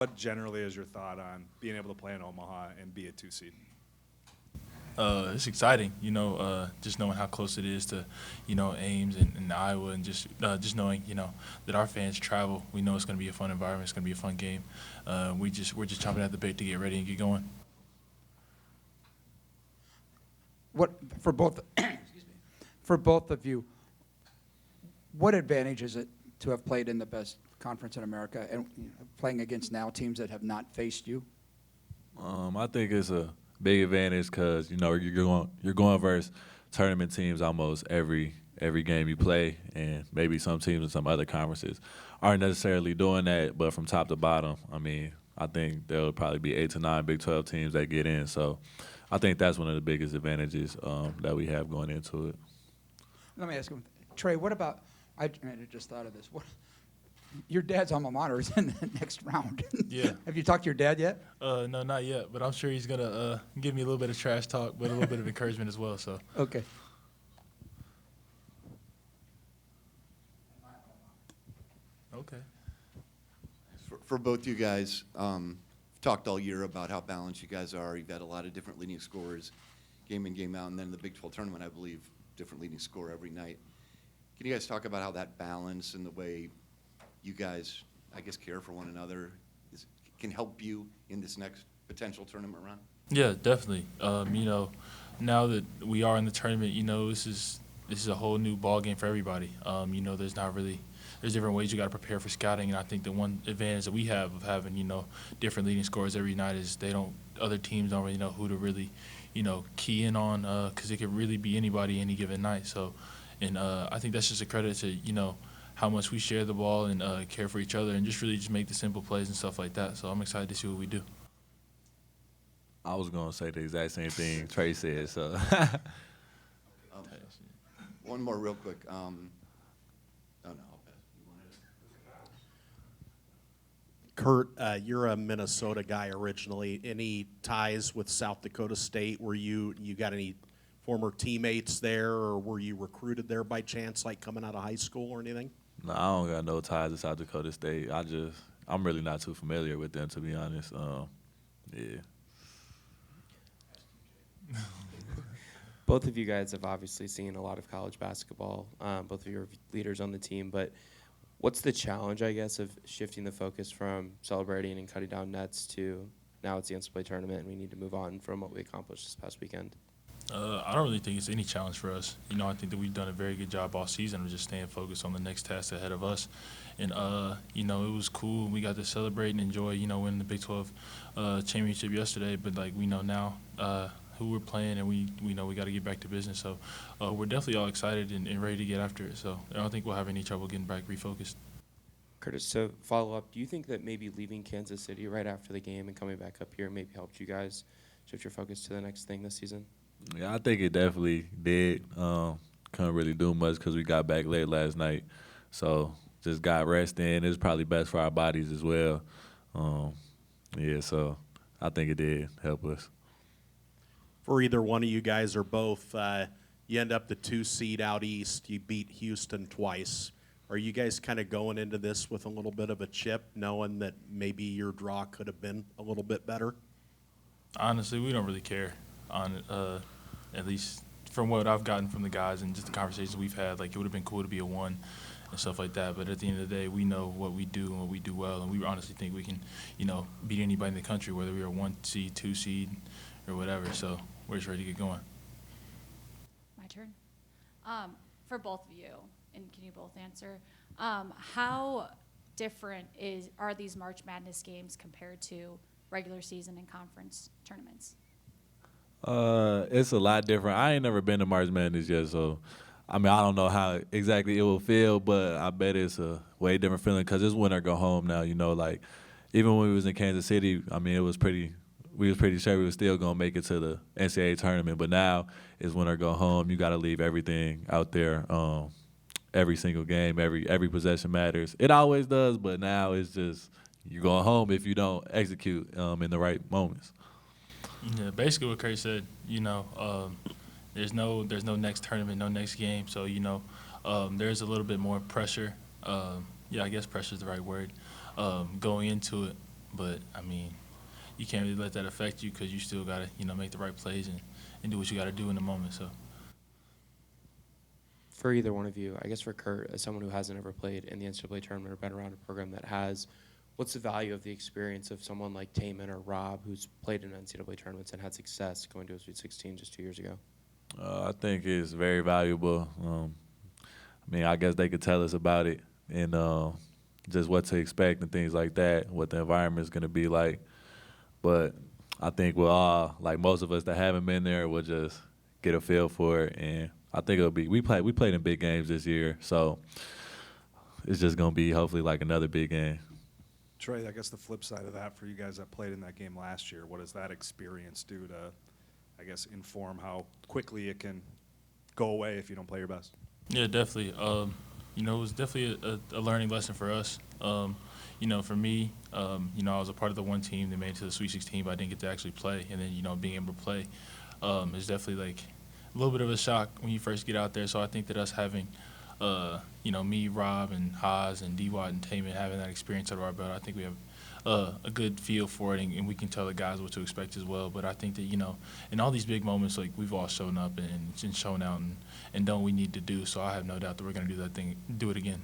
What generally is your thought on being able to play in Omaha and be a 2 seed? It's exciting, just knowing how close it is to, Ames and Iowa, and just knowing, that our fans travel. We know it's going to be a fun environment. It's going to be a fun game. We're just chomping at the bit to get ready and get going. What for both? Excuse me. For both of you, what advantage is it to have played in the best conference in America and playing against now teams that have not faced you? I think it's a big advantage because you're going versus tournament teams almost every game you play, and maybe some teams in some other conferences aren't necessarily doing that. But from top to bottom, I think there'll probably be 8 to 9 Big 12 teams that get in. So I think that's one of the biggest advantages that we have going into it. Let me ask you, Trey. What about? I just thought of this. Your dad's alma mater is in the next round. Yeah. Have you talked to your dad yet? No, not yet, but I'm sure he's gonna give me a little bit of trash talk, but a little bit of encouragement as well. So. Okay. Okay. For both you guys, talked all year about how balanced you guys are. You've had a lot of different leading scorers, game in, game out, and then the Big 12 tournament, I believe, different leading scorer every night. Can you guys talk about how that balance and the way you guys, I guess, care for one another can help you in this next potential tournament run? Yeah, definitely. Now that we are in the tournament, this is a whole new ball game for everybody. There's different ways you got to prepare for scouting, and I think the one advantage that we have of having different leading scorers every night is other teams don't really know who to really key in on because it could really be anybody any given night. So, and I think that's just a credit to how much we share the ball and care for each other and just really just make the simple plays and stuff like that. So I'm excited to see what we do. I was going to say the exact same thing Trey said. So. One more real quick. Oh, no, I'll pass. You wanted it? Kurt, you're a Minnesota guy originally. Any ties with South Dakota State? Were you got any former teammates there, or were you recruited there by chance, like coming out of high school or anything? No, I don't got no ties to South Dakota State. I'm really not too familiar with them, to be honest. Yeah. Both of you guys have obviously seen a lot of college basketball. Both of you are leaders on the team, but what's the challenge, I guess, of shifting the focus from celebrating and cutting down nets to now it's the NCAA tournament and we need to move on from what we accomplished this past weekend? I don't really think it's any challenge for us. I think that we've done a very good job all season of just staying focused on the next task ahead of us. And, it was cool. We got to celebrate and enjoy, winning the Big 12 championship yesterday. But, we know now who we're playing, and we know we got to get back to business. So we're definitely all excited and ready to get after it. So I don't think we'll have any trouble getting back refocused. Curtis, to follow up, do you think that maybe leaving Kansas City right after the game and coming back up here maybe helped you guys shift your focus to the next thing this season? Yeah, I think it definitely did. Couldn't really do much because we got back late last night. So just got rest in. It was probably best for our bodies as well. So I think it did help us. For either one of you guys or both, you end up the 2 seed out east. You beat Houston twice. Are you guys kind of going into this with a little bit of a chip, knowing that maybe your draw could have been a little bit better? Honestly, we don't really care. At least from what I've gotten from the guys and just the conversations we've had, it would have been cool to be a 1 and stuff like that. But at the end of the day, we know what we do and what we do well, and we honestly think we can, beat anybody in the country, whether we are 1 seed, 2 seed, or whatever. So we're just ready to get going. My turn. For both of you, and can you both answer? How different are these March Madness games compared to regular season and conference tournaments? It's a lot different. I ain't never been to March Madness yet, so I don't know how exactly it will feel, but I bet it's a way different feeling because it's win or go home now. Even when we was in Kansas City, we was pretty sure we was still gonna make it to the NCAA tournament, but now it's win or go home. You got to leave everything out there. Every single game, every possession matters. It always does, but now it's just you're going home if you don't execute in the right moments. Yeah, basically what Curry said, there's no next tournament, no next game. So, there's a little bit more pressure. I guess pressure is the right word, going into it. But I mean, you can't really let that affect you because you still gotta, make the right plays and do what you gotta do in the moment. So. For either one of you, I guess for Kurt, as someone who hasn't ever played in the NCAA tournament or been around a program that has, what's the value of the experience of someone like Taman or Rob, who's played in NCAA tournaments and had success going to a Sweet 16 just 2 years ago? I think it's very valuable. I mean, I guess they could tell us about it and just what to expect and things like that, what the environment is going to be like. But I think we'll all, like most of us that haven't been there, will just get a feel for it. And I think it'll be, we played in big games this year, so it's just going to be hopefully like another big game. Trey, I guess the flip side of that for you guys that played in that game last year, what does that experience do to, I guess, inform how quickly it can go away if you don't play your best? Yeah, definitely. It was definitely a learning lesson for us. For me, I was a part of the one team that made it to the Sweet 16, but I didn't get to actually play. And then, being able to play is definitely like a little bit of a shock when you first get out there. So I think that us having, me, Rob, and Haas, and D-Watt, and Taman having that experience under our belt, I think we have a good feel for it, and we can tell the guys what to expect as well. But I think that, in all these big moments, like, we've all shown up and shown out and done what we need to do. So I have no doubt that we're going to do it again.